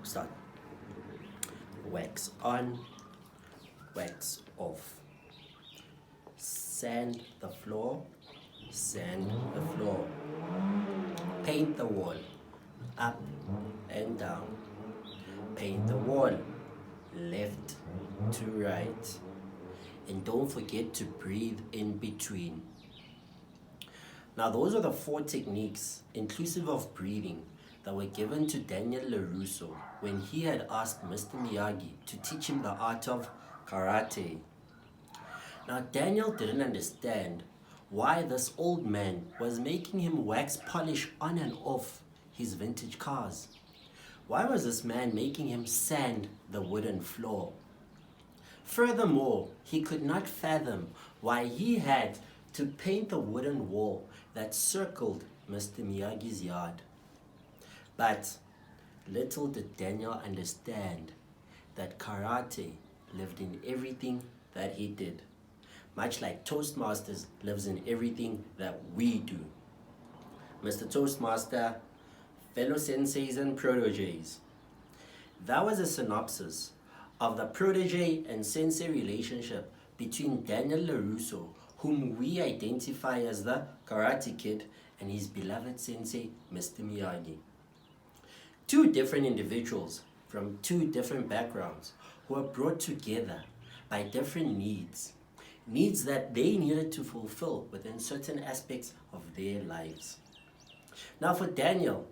Start. Wax on, wax off. Sand the floor, sand the floor. Paint the wall, up and down. Paint the wall, left to right. And don't forget to breathe in between. Now those are the 4 techniques, inclusive of breathing, that were given to Daniel LaRusso when he had asked Mr. Miyagi to teach him the art of karate. Now Daniel didn't understand why this old man was making him wax polish on and off his vintage cars. Why was this man making him sand the wooden floor? Furthermore, he could not fathom why he had to paint the wooden wall that circled Mr. Miyagi's yard. But little did Daniel understand that karate lived in everything that he did, much like Toastmasters lives in everything that we do. Mr. Toastmaster, fellow senseis and proteges, that was a synopsis of the protege and sensei relationship between Daniel LaRusso, whom we identify as the Karate Kid, and his beloved sensei, Mr. Miyagi. 2 different individuals from 2 different backgrounds who were brought together by different needs that they needed to fulfill within certain aspects of their lives. Now for Daniel,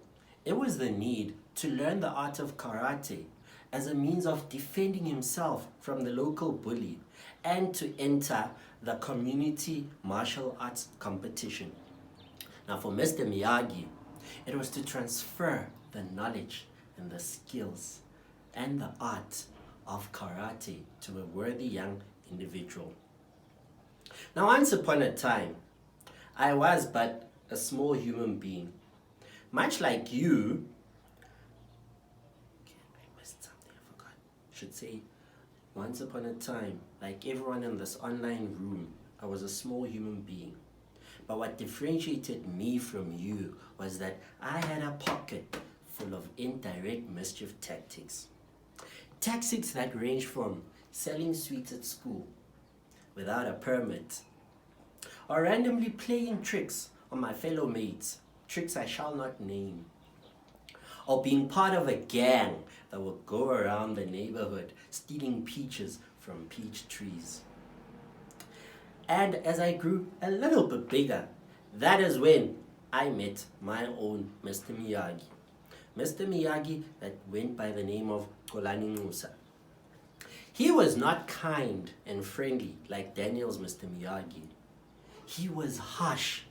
it was the need to learn the art of karate as a means of defending himself from the local bully and to enter the community martial arts competition. Now for Mr. Miyagi, it was to transfer the knowledge and the skills and the art of karate to a worthy young individual. Now once upon a time, I was but a small human being. Much like you, I missed something, I forgot. Should say, once upon a time, like everyone in this online room, I was a small human being. But what differentiated me from you was that I had a pocket full of indirect mischief tactics. Tactics that range from selling sweets at school without a permit, or randomly playing tricks on my fellow mates, tricks I shall not name, or being part of a gang that would go around the neighborhood stealing peaches from peach trees. And as I grew a little bit bigger, that is when I met my own Mr. Miyagi. Mr. Miyagi that went by the name of Kolani Musa. He was not kind and friendly like Daniel's Mr. Miyagi. He was harsh,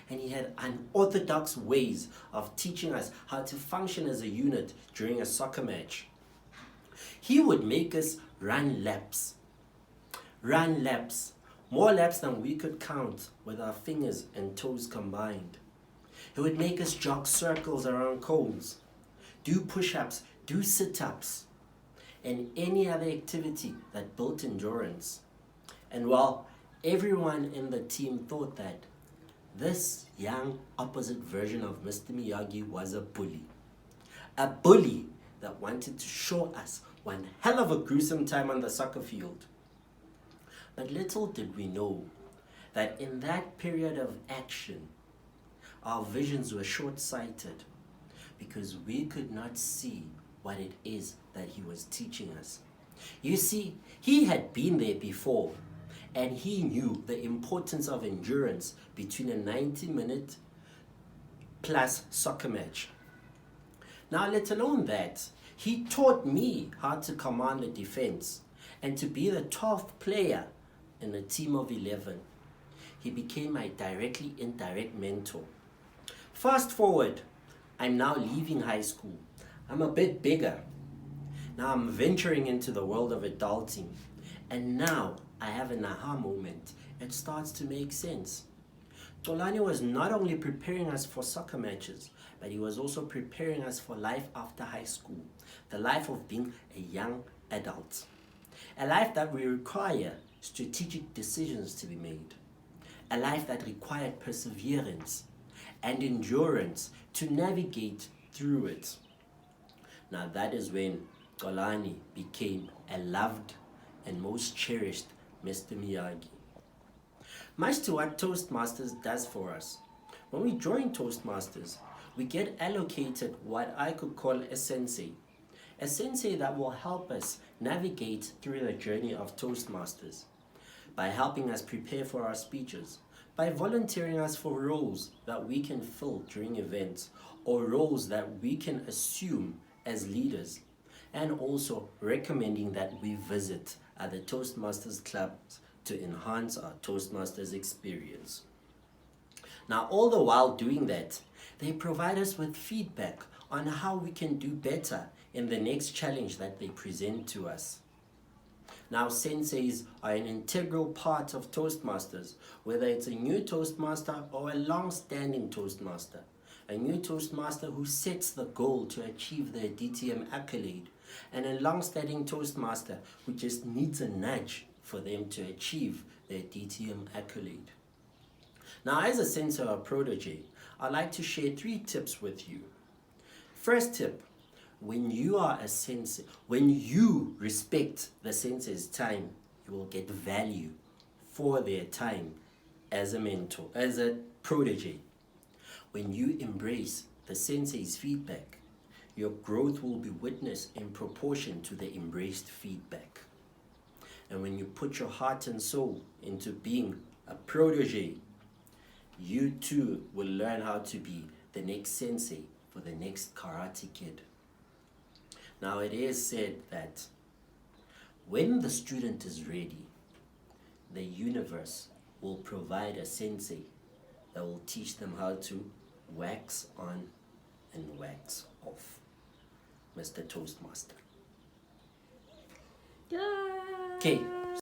and he had unorthodox ways of teaching us how to function as a unit during a soccer match. He would make us run laps, more laps than we could count with our fingers and toes combined. He would make us jog circles around coals, do push-ups, do sit-ups, and any other activity that built endurance. And while everyone in the team thought that this young opposite version of Mr. Miyagi was a bully that wanted to show us one hell of a gruesome time on the soccer field. But little did we know that in that period of action, our visions were short-sighted because we could not see what it is that he was teaching us. You see, he had been there before, and he knew the importance of endurance between a 90-minute plus soccer match. Now, let alone that, he taught me how to command the defense and to be the 12th player in a team of 11. He became my directly indirect mentor. Fast forward, I'm now leaving high school. I'm a bit bigger. Now I'm venturing into the world of adulting. And now I have an aha moment. It starts to make sense. Tolani was not only preparing us for soccer matches, but he was also preparing us for life after high school. The life of being a young adult. A life that will require strategic decisions to be made. A life that required perseverance and endurance to navigate through it. Now that is when Xolani became a loved and most cherished Mr. Miyagi. Much to what Toastmasters does for us. When we join Toastmasters, we get allocated what I could call a sensei. A sensei that will help us navigate through the journey of Toastmasters by helping us prepare for our speeches, by volunteering us for roles that we can fill during events or roles that we can assume as leaders, and also recommending that we visit other Toastmasters clubs to enhance our Toastmasters experience. Now, all the while doing that, they provide us with feedback on how we can do better in the next challenge that they present to us. Now, senseis are an integral part of Toastmasters, whether it's a new Toastmaster or a long-standing Toastmaster. A new Toastmaster who sets the goal to achieve their DTM accolade, and a long-standing Toastmaster who just needs a nudge for them to achieve their DTM accolade. Now, as a sensei or protege, I'd like to share 3 tips with you. First tip: when you are a sensei, when you respect the sensei's time, you will get value for their time as a mentor, as a protege. When you embrace the sensei's feedback, your growth will be witnessed in proportion to the embraced feedback. And when you put your heart and soul into being a protege, you too will learn how to be the next sensei for the next Karate Kid. Now, it is said that when the student is ready, the universe will provide a sensei that will teach them how to wax on and wax off. Mr. Toastmaster. Yeah. Okay,